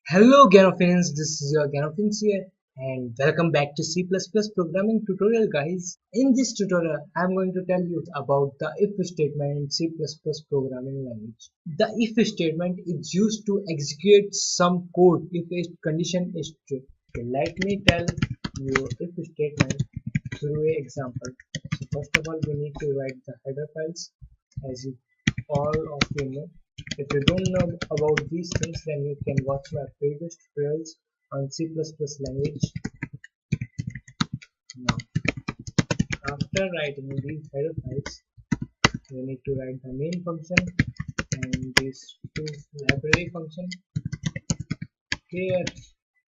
Hello Ganofins, this is your Ganofins here and welcome back to C++ programming tutorial guys. In this tutorial, I'm going to tell you about the if statement in C++ programming language. The if statement is used to execute some code if a condition is true. Okay, let me tell you if statement through an example. So first of all, we need to write the header files as you all of you know. If you don't know about these things, then you can watch my previous tutorials on C++ language. Now, after writing these header files, we need to write the main function and these two library function. Here,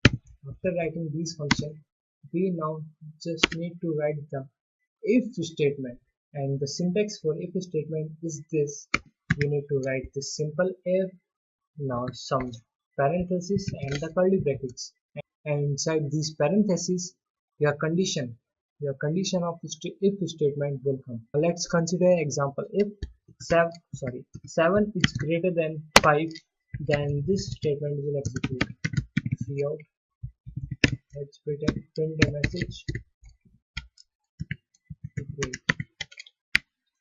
after writing these functions, we now just need to write the if statement, and the syntax for if statement is this. We need to write this simple if, now some parentheses and the curly brackets, and inside these parentheses your condition of if statement will come. Let's consider example. If 7 is greater than 5, then this statement will execute. Cout, let's print a message. Great.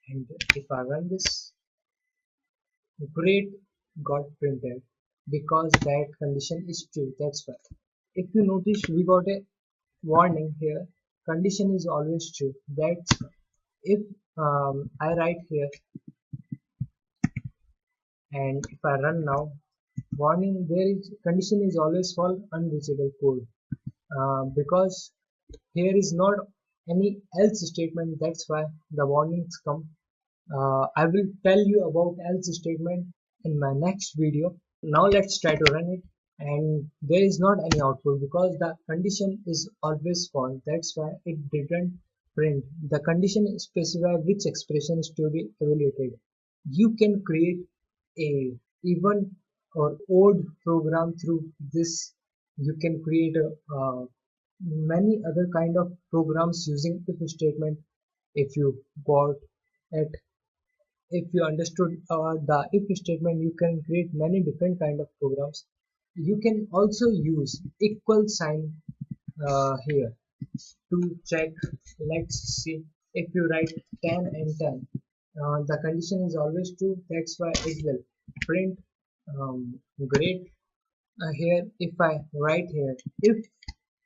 And if I run this, great got printed because that condition is true. That's why. If you notice, we got a warning here. Condition is always true. That's why. If I write here and if I run now, warning, there is condition is always false, unreachable code, because here is not any else statement. That's why the warnings come. I will tell you about else statement in my next video. Now let's try to run it, and there is not any output because the condition is always false. That's why it didn't print. The condition specifies which expression is to be evaluated. You can create a even or odd program through this. You can create many other kind of programs using if statement. If you got it, if you understood the if statement, you can create many different kind of programs. You can also use equal sign here to check. Let's see, if you write 10 and 10, the condition is always true. That's why it will print great. Here if I write here if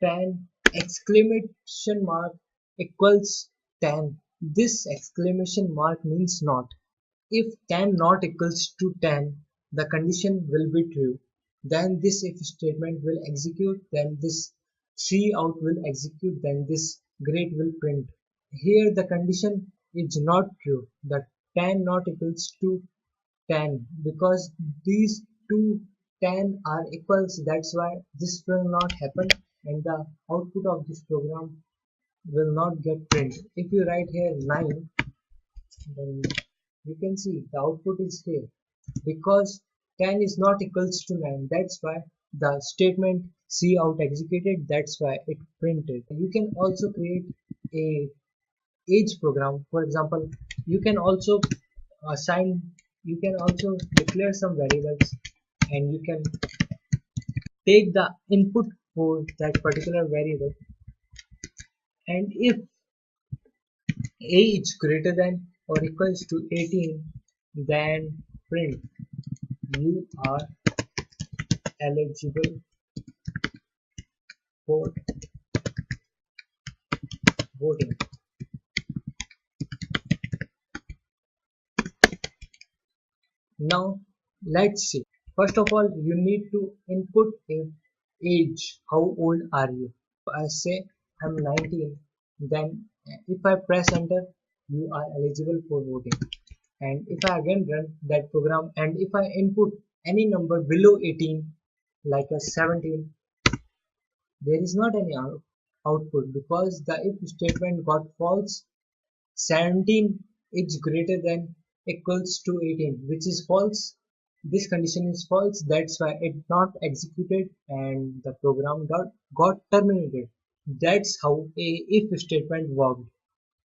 10 exclamation mark equals 10, this exclamation mark means not. If 10 not equals to 10, the condition will be true. Then this if statement will execute, then this out will execute, then this great will print. Here the condition is not true. The 10 not equals to 10 because these two 10 are equals. That's why this will not happen and the output of this program will not get print. If you write here 9, then you can see the output is here because 10 is not equals to 9. That's why the statement out executed. That's why it printed. You can also create a age program. For example, you can also assign, you can also declare some variables, and you can take the input for that particular variable, and if age greater than or equals to 18, then print you are eligible for voting. Now let's see. First of all, you need to input a age. How old are you? I say I'm 19. Then if I press enter, you are eligible for voting. And if I again run that program and if I input any number below 18 like a 17, there is not any output because the if statement got false. 17 is greater than equals to 18, which is false. This condition is false. That's why it not executed and the program got terminated. That's how a if statement worked.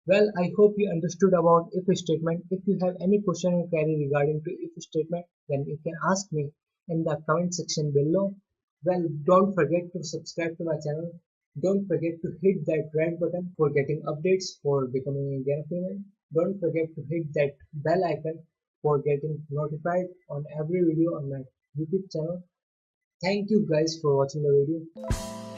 Well, I hope you understood about if statement. If you have any question or query regarding to if statement, then you can ask me in the comment section below. Well, don't forget to subscribe to my channel. Don't forget to hit that red button for getting updates for becoming a Ganofin. Don't forget to hit that bell icon for getting notified on every video on my YouTube channel. Thank you guys for watching the video.